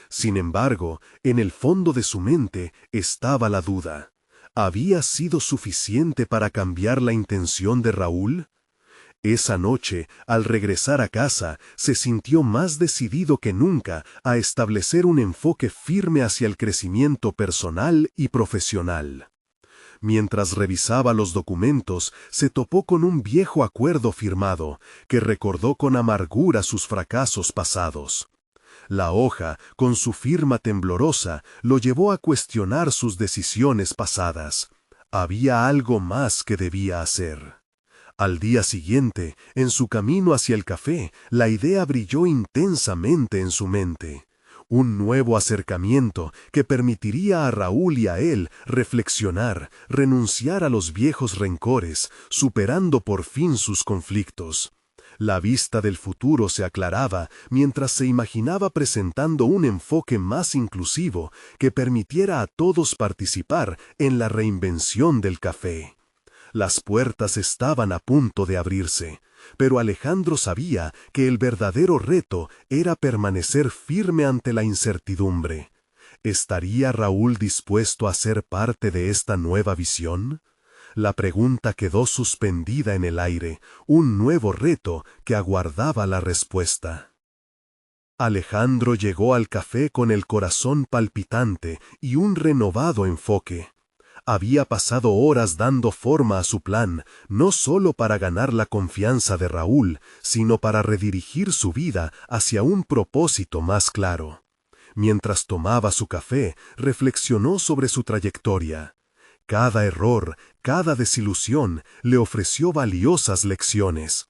S1: Sin embargo, en el fondo de su mente estaba la duda. ¿Había sido suficiente para cambiar la intención de Raúl? Esa noche, al regresar a casa, se sintió más decidido que nunca a establecer un enfoque firme hacia el crecimiento personal y profesional. Mientras revisaba los documentos, se topó con un viejo acuerdo firmado, que recordó con amargura sus fracasos pasados. La hoja, con su firma temblorosa, lo llevó a cuestionar sus decisiones pasadas. Había algo más que debía hacer. Al día siguiente, en su camino hacia el café, la idea brilló intensamente en su mente. Un nuevo acercamiento que permitiría a Raúl y a él reflexionar, renunciar a los viejos rencores, superando por fin sus conflictos. La vista del futuro se aclaraba mientras se imaginaba presentando un enfoque más inclusivo que permitiera a todos participar en la reinvención del café. Las puertas estaban a punto de abrirse, pero Alejandro sabía que el verdadero reto era permanecer firme ante la incertidumbre. ¿Estaría Raúl dispuesto a ser parte de esta nueva visión? La pregunta quedó suspendida en el aire, un nuevo reto que aguardaba la respuesta. Alejandro llegó al café con el corazón palpitante y un renovado enfoque. Había pasado horas dando forma a su plan, no solo para ganar la confianza de Raúl, sino para redirigir su vida hacia un propósito más claro. Mientras tomaba su café, reflexionó sobre su trayectoria. Cada error, cada desilusión le ofreció valiosas lecciones.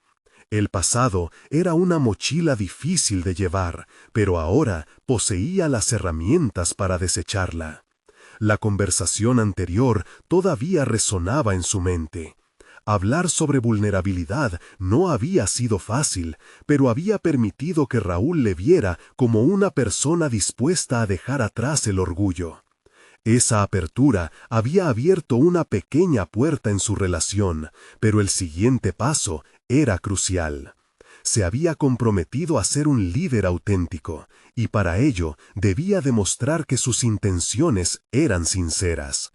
S1: El pasado era una mochila difícil de llevar, pero ahora poseía las herramientas para desecharla. La conversación anterior todavía resonaba en su mente. Hablar sobre vulnerabilidad no había sido fácil, pero había permitido que Raúl le viera como una persona dispuesta a dejar atrás el orgullo.
S2: Esa apertura había abierto una pequeña puerta en su relación, pero el siguiente paso era crucial. Se había comprometido a ser un líder auténtico, y para ello debía demostrar que sus intenciones eran sinceras.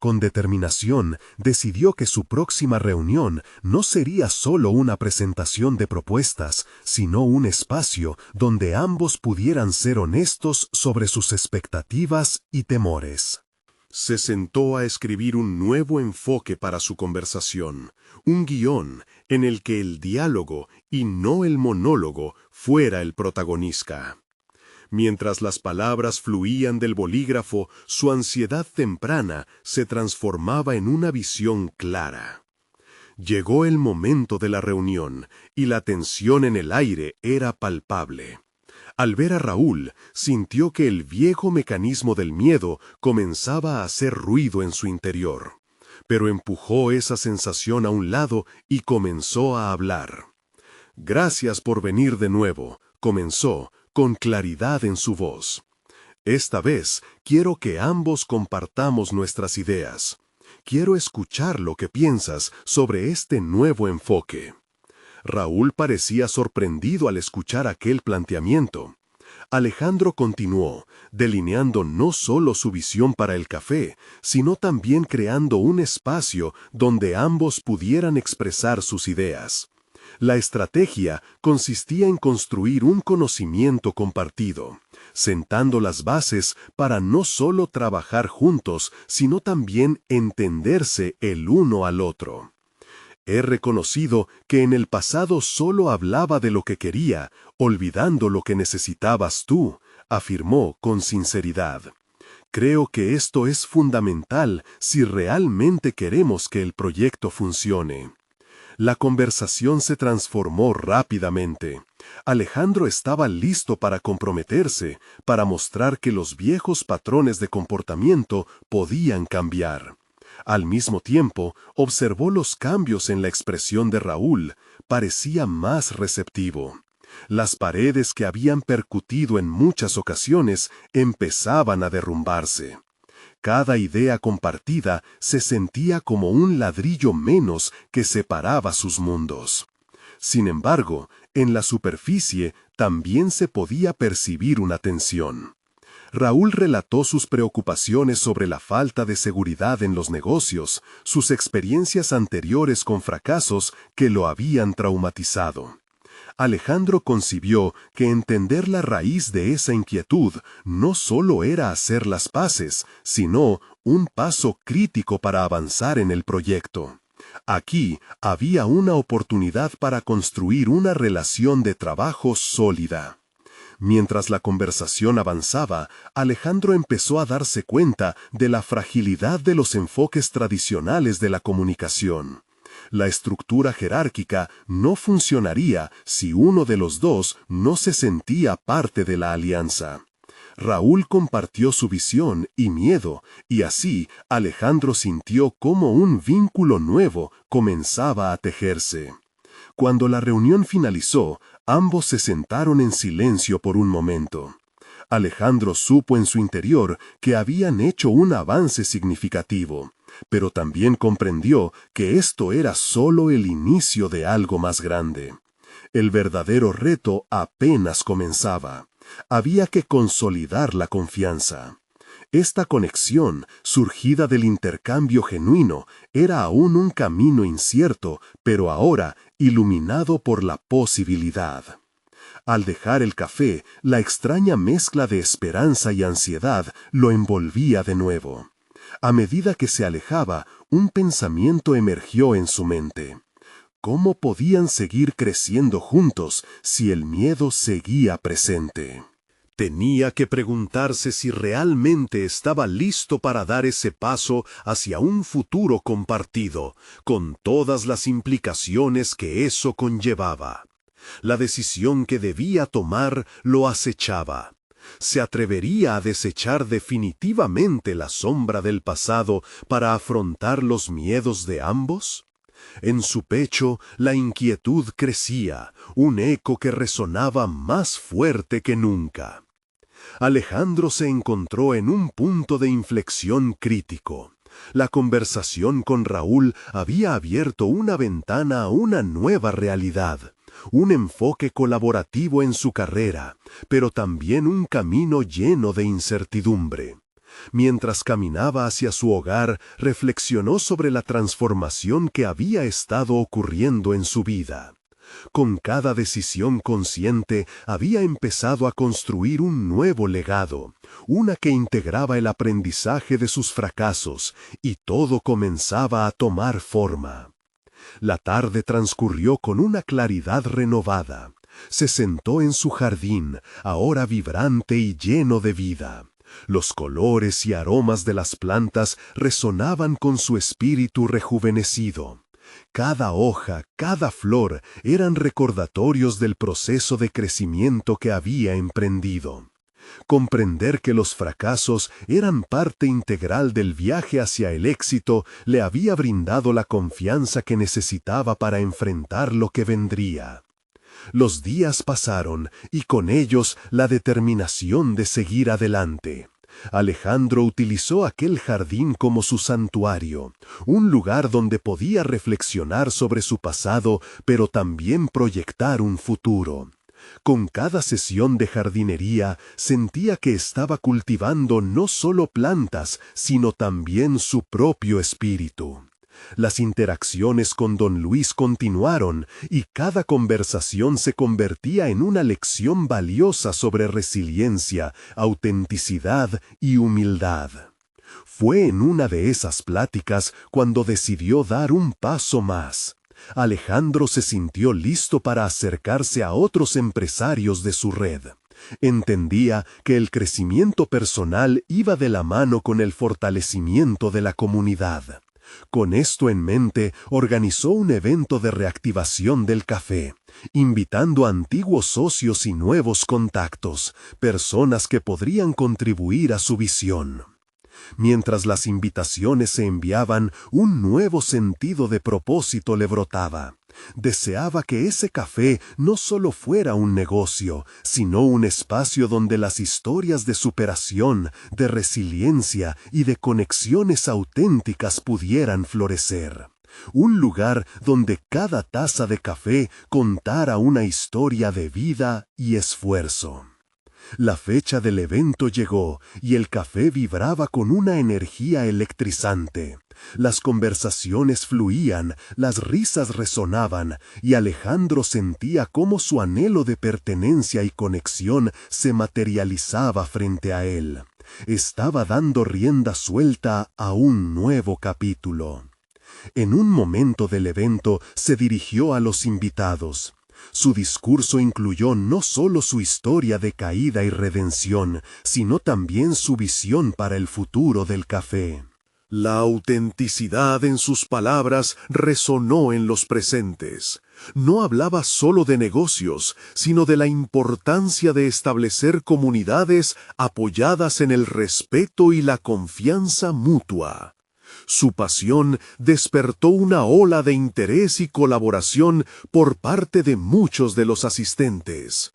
S2: Con determinación, decidió que su próxima reunión no sería solo una presentación de propuestas, sino un espacio donde ambos pudieran ser honestos sobre sus expectativas y temores.
S1: Se sentó a escribir un nuevo enfoque para su conversación, un guión en el que el diálogo y no el monólogo fuera el protagonista. Mientras las palabras fluían del bolígrafo, su ansiedad temprana se transformaba en una visión clara. Llegó el momento de la reunión, y la tensión en el aire era palpable. Al ver a Raúl, sintió que el viejo mecanismo del miedo comenzaba a hacer ruido en su interior. Pero empujó esa sensación a un lado y comenzó a hablar. «Gracias por venir de nuevo», comenzó, con claridad en su voz. «Esta vez quiero que ambos compartamos nuestras ideas. Quiero escuchar lo que piensas sobre este nuevo enfoque». Raúl parecía sorprendido al escuchar aquel planteamiento. Alejandro continuó, delineando no solo su visión para el café, sino también creando un espacio donde ambos pudieran expresar sus ideas. La estrategia consistía en construir un conocimiento compartido, sentando las bases para no solo trabajar juntos, sino también entenderse el uno al otro. «He reconocido que en el pasado solo hablaba de lo que quería, olvidando lo que necesitabas tú», afirmó con sinceridad. «Creo que esto es fundamental si realmente queremos que el proyecto funcione». La conversación se transformó rápidamente. Alejandro estaba listo para comprometerse, para mostrar que los viejos patrones de comportamiento podían cambiar. Al mismo tiempo, observó los cambios en la expresión de Raúl. Parecía más receptivo. Las paredes que habían percutido en muchas ocasiones empezaban a derrumbarse. Cada idea compartida se sentía como un ladrillo menos que separaba sus mundos. Sin embargo, en la superficie también se podía percibir una tensión. Raúl relató sus preocupaciones sobre la falta de seguridad en los negocios, sus experiencias anteriores con fracasos que lo habían traumatizado. Alejandro concibió que entender la raíz de esa inquietud no solo era hacer las paces, sino un paso crítico para avanzar en el proyecto. Aquí había una oportunidad para construir una relación de trabajo sólida. Mientras la conversación avanzaba, Alejandro empezó a darse cuenta de la fragilidad de los enfoques tradicionales de la comunicación. La estructura jerárquica no funcionaría si uno de los dos no se sentía parte de la alianza. Raúl compartió su visión y miedo, y así Alejandro sintió cómo un vínculo nuevo comenzaba a tejerse. Cuando la reunión finalizó, ambos se sentaron en silencio por un momento. Alejandro supo en su interior que habían hecho un avance significativo, pero también comprendió que esto era solo el inicio de algo más grande. El verdadero reto apenas comenzaba. Había que consolidar la confianza. Esta conexión, surgida del intercambio genuino, era aún un camino incierto, pero ahora iluminado por la posibilidad. Al dejar el café, la extraña mezcla de esperanza y ansiedad lo envolvía de nuevo. A medida que se alejaba, un pensamiento emergió en su mente. ¿Cómo podían seguir creciendo juntos si el miedo seguía presente? Tenía que preguntarse si realmente estaba listo para dar ese paso hacia un futuro compartido, con todas las implicaciones que eso conllevaba. La decisión que debía tomar lo acechaba. ¿Se atrevería a desechar definitivamente la sombra del pasado para afrontar los miedos de ambos? En su pecho la inquietud crecía, un eco que resonaba más fuerte que nunca. Alejandro se encontró en un punto de inflexión crítico. La conversación con Raúl había abierto una ventana a una nueva realidad, un enfoque colaborativo en su carrera, pero también un camino lleno de incertidumbre. Mientras caminaba hacia su hogar, reflexionó sobre la transformación que había estado ocurriendo en su vida. Con cada decisión consciente había empezado a construir un nuevo legado, una que integraba el aprendizaje de sus fracasos, y todo comenzaba a tomar forma. La tarde transcurrió con una claridad renovada. Se sentó en su jardín, ahora vibrante y lleno de vida. Los colores y aromas de las plantas resonaban con su espíritu rejuvenecido. Cada hoja, cada flor eran recordatorios del proceso de crecimiento que había emprendido. Comprender que los fracasos eran parte integral del viaje hacia el éxito le había brindado la confianza que necesitaba para enfrentar lo que vendría. Los días pasaron y con ellos la determinación de seguir adelante. Alejandro utilizó aquel jardín como su santuario, un lugar donde podía reflexionar sobre su pasado, pero también proyectar un futuro. Con cada sesión de jardinería sentía que estaba cultivando no solo plantas, sino también su propio espíritu. Las interacciones con don Luis continuaron y cada conversación se convertía en una lección valiosa sobre resiliencia, autenticidad y humildad. Fue en una de esas pláticas cuando decidió dar un paso más. Alejandro se sintió listo para acercarse a otros empresarios de su red. Entendía que el crecimiento personal iba de la mano con el fortalecimiento de la comunidad. Con esto en mente, organizó un evento de reactivación del café, invitando a antiguos socios y nuevos contactos, personas que podrían contribuir a su visión. Mientras las invitaciones se enviaban, un nuevo sentido de propósito le brotaba. Deseaba que ese café no solo fuera un negocio, sino un espacio donde las historias de superación, de resiliencia y de conexiones auténticas pudieran florecer. Un lugar donde cada taza de café contara una historia de vida y esfuerzo. La fecha del evento llegó y el café vibraba con una energía electrizante. Las conversaciones fluían, las risas resonaban, y Alejandro sentía cómo su anhelo de pertenencia y conexión se materializaba frente a él. Estaba dando rienda suelta a un nuevo capítulo. En un momento del evento se dirigió a los invitados. Su discurso incluyó no solo su historia de caída y redención, sino también su visión para el futuro del café. La autenticidad en sus palabras resonó en los presentes. No hablaba solo de negocios, sino de la importancia de establecer comunidades apoyadas en el respeto y la confianza mutua. Su pasión despertó una ola de interés y colaboración por parte de muchos de los asistentes.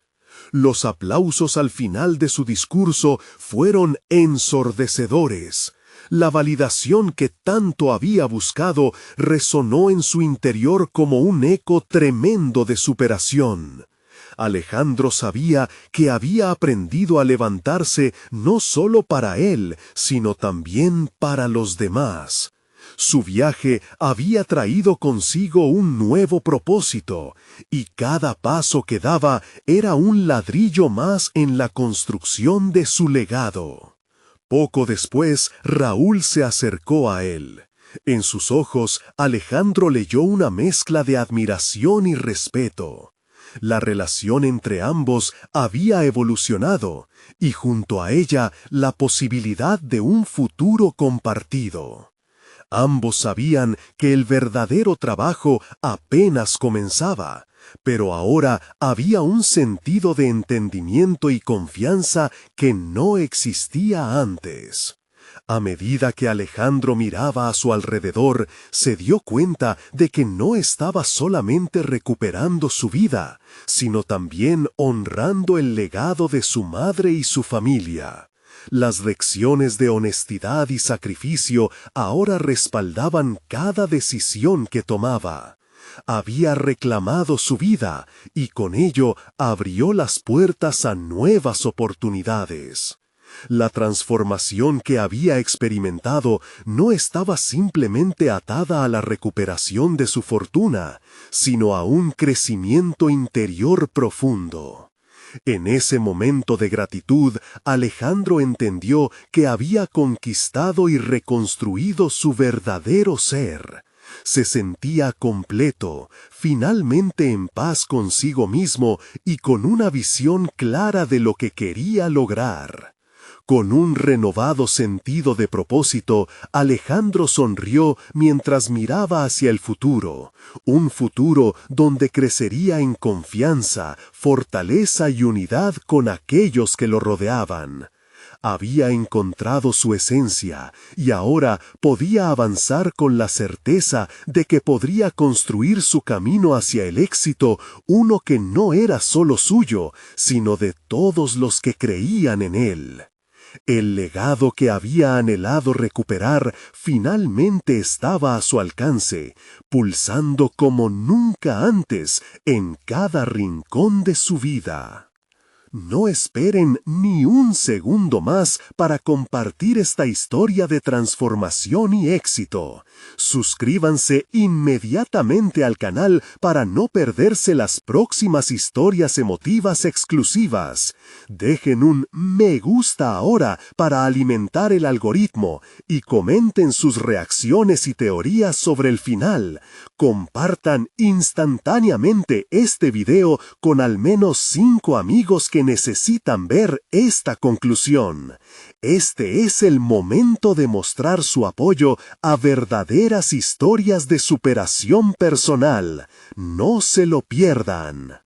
S1: Los aplausos al final de su discurso fueron ensordecedores. La validación que tanto había buscado resonó en su interior como un eco tremendo de superación. Alejandro sabía que había aprendido a levantarse no solo para él, sino también para los demás. Su viaje había traído consigo un nuevo propósito, y cada paso que daba era un ladrillo más en la construcción de su legado. Poco después, Raúl se acercó a él. En sus ojos, Alejandro leyó una mezcla de admiración y respeto. La relación entre ambos había evolucionado, y junto a ella la posibilidad de un futuro compartido. Ambos sabían que el verdadero trabajo apenas comenzaba, pero ahora había un sentido de entendimiento y confianza que no existía antes. A medida que Alejandro miraba a su alrededor, se dio cuenta de que no estaba solamente recuperando su vida, sino también honrando el legado de su madre y su familia. Las lecciones de honestidad y sacrificio ahora respaldaban cada decisión que tomaba. Había reclamado su vida y con ello abrió las puertas a nuevas oportunidades. La transformación que había experimentado no estaba simplemente atada a la recuperación de su fortuna, sino a un crecimiento interior profundo. En ese momento de gratitud, Alejandro entendió que había conquistado y reconstruido su verdadero ser. Se sentía completo, finalmente en paz consigo mismo y con una visión clara de lo que quería lograr. Con un renovado sentido de propósito, Alejandro sonrió mientras miraba hacia el futuro, un futuro donde crecería en confianza, fortaleza y unidad con aquellos que lo rodeaban. Había encontrado su esencia y ahora podía avanzar con la certeza de que podría construir su camino hacia el éxito, uno que no era solo suyo, sino de todos los que creían en él. El legado que había anhelado recuperar finalmente estaba a su alcance, pulsando como nunca antes en cada rincón de su vida. No esperen ni un segundo más para compartir esta historia de transformación y éxito. Suscríbanse inmediatamente al canal para no perderse las próximas historias emotivas exclusivas. Dejen un me gusta ahora para alimentar el algoritmo y comenten sus reacciones y teorías sobre el final. Compartan instantáneamente este video con al menos 5 amigos que necesitan ver esta conclusión. Este es el momento de mostrar su apoyo a verdaderas historias de superación personal. No se lo pierdan.